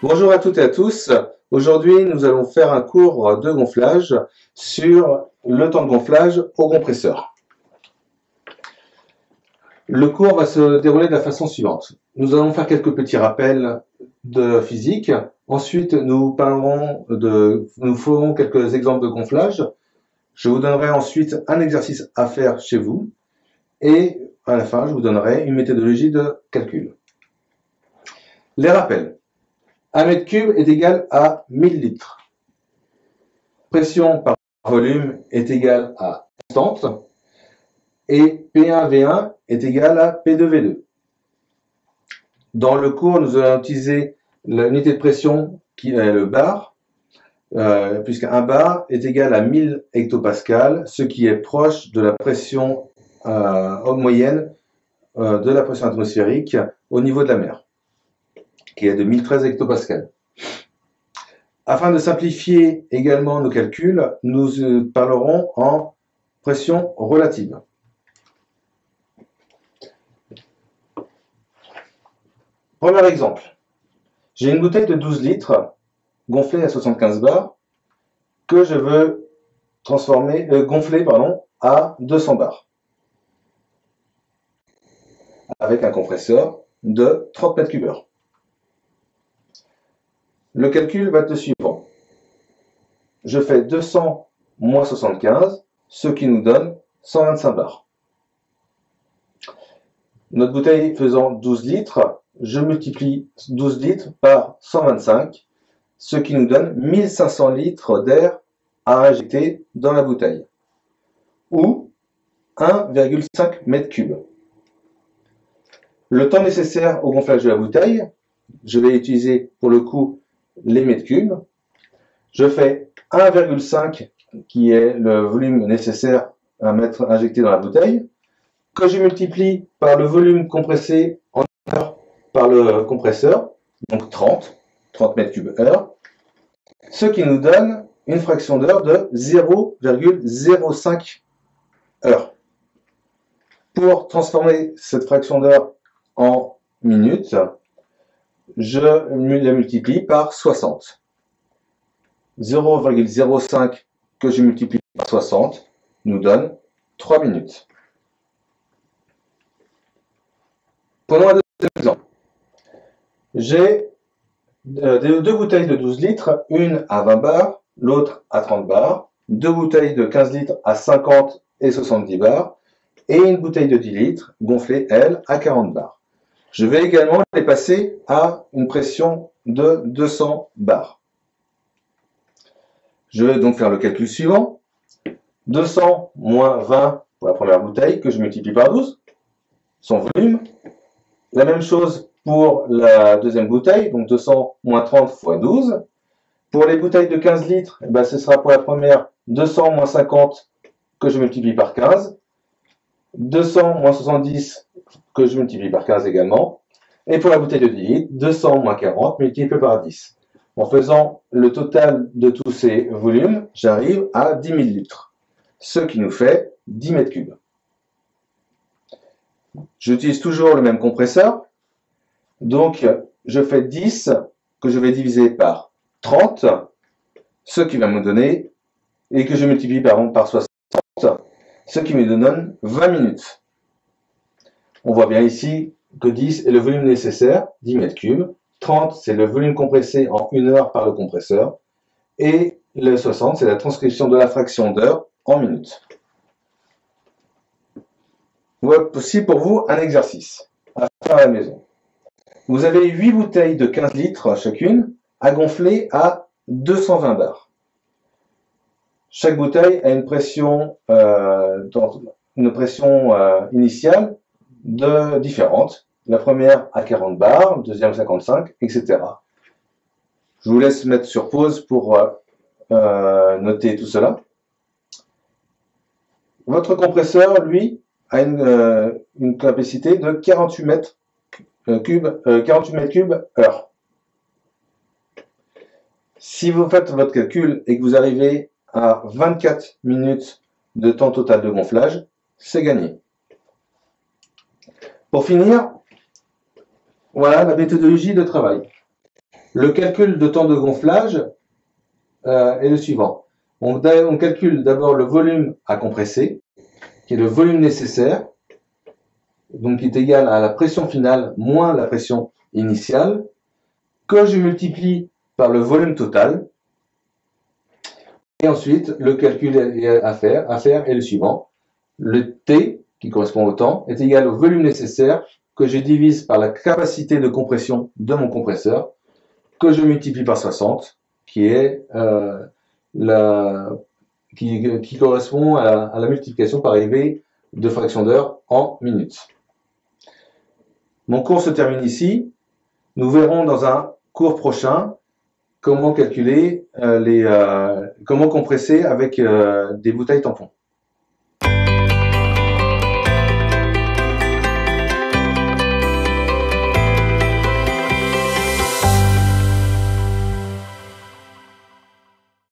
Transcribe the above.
Bonjour à toutes et à tous. Aujourd'hui, nous allons faire un cours de gonflage sur le temps de gonflage au compresseur. Le cours va se dérouler de la façon suivante. Nous allons faire quelques petits rappels de physique. Ensuite, nous ferons quelques exemples de gonflage. Je vous donnerai ensuite un exercice à faire chez vous. Et à la fin, je vous donnerai une méthodologie de calcul. Les rappels. 1 mètre cube est égal à 1000 litres. Pression par volume est égale à constante. Et P1V1 est égal à P2V2. Dans le cours, nous allons utiliser l'unité de pression qui est le bar, puisqu'un bar est égal à 1000 hectopascales, ce qui est proche de la pression moyenne de la pression atmosphérique au niveau de la mer, qui est de 1013 hectopascales. Afin de simplifier également nos calculs, nous parlerons en pression relative. Premier exemple. J'ai une bouteille de 12 litres gonflée à 75 bars que je veux gonfler à 200 bars avec un compresseur de 30 mètres cubes heure. Le calcul va être le suivant. Je fais 200 moins 75, ce qui nous donne 125 bars. Notre bouteille faisant 12 litres, je multiplie 12 litres par 125, ce qui nous donne 1500 litres d'air à injecter dans la bouteille, ou 1,5 mètre cube. Le temps nécessaire au gonflage de la bouteille, je vais utiliser pour le coup les mètres cubes. Je fais 1,5 qui est le volume nécessaire à mettre injecté dans la bouteille, que je multiplie par le volume compressé en heure par le compresseur, donc 30 mètres cubes heure, ce qui nous donne une fraction d'heure de 0,05 heure. Pour transformer cette fraction d'heure en minutes, je la multiplie par 60. 0,05 que je multiplie par 60 nous donne 3 minutes. Prenons un deuxième exemple. J'ai deux bouteilles de 12 litres, une à 20 bars, l'autre à 30 bars, deux bouteilles de 15 litres à 50 et 70 bars, et une bouteille de 10 litres gonflée, elle, à 40 bars. Je vais également les passer à une pression de 200 bars. Je vais donc faire le calcul suivant. 200 moins 20 pour la première bouteille que je multiplie par 12, son volume. La même chose pour la deuxième bouteille, donc 200 moins 30 fois 12. Pour les bouteilles de 15 litres, ce sera pour la première 200 moins 50 que je multiplie par 15. 200 moins 70 que je multiplie par 15 également. Et pour la bouteille de 10 litres, 200 moins 40 multiplié par 10. En faisant le total de tous ces volumes, j'arrive à 10 000 litres, ce qui nous fait 10 mètres cubes. J'utilise toujours le même compresseur, donc je fais 10 que je vais diviser par 30, ce qui va me donner, et que je multiplie par 60, ce qui me donne 20 minutes. On voit bien ici que 10 est le volume nécessaire, 10 mètres cubes, 30 c'est le volume compressé en 1 heure par le compresseur, et le 60 c'est la transcription de la fraction d'heure en minutes. Voilà aussi pour vous un exercice à faire à la maison. Vous avez 8 bouteilles de 15 litres chacune à gonfler à 220 bars. Chaque bouteille a une pression initiale différente. La première à 40 bars, la deuxième 55, etc. Je vous laisse mettre sur pause pour noter tout cela. Votre compresseur, lui, a une capacité de 48 mètres cubes heure. Si vous faites votre calcul et que vous arrivez à 24 minutes de temps total de gonflage, c'est gagné. Pour finir, voilà la méthodologie de travail. Le calcul de temps de gonflage est le suivant. On calcule d'abord le volume à compresser, qui est le volume nécessaire, donc qui est égal à la pression finale moins la pression initiale, que je multiplie par le volume total. Et ensuite, le calcul à faire est le suivant. Le T, qui correspond au temps, est égal au volume nécessaire que je divise par la capacité de compression de mon compresseur, que je multiplie par 60, qui est qui correspond à la multiplication par IV de fraction d'heure en minutes. Mon cours se termine ici. Nous verrons dans un cours prochain comment calculer comment compresser avec des bouteilles tampons.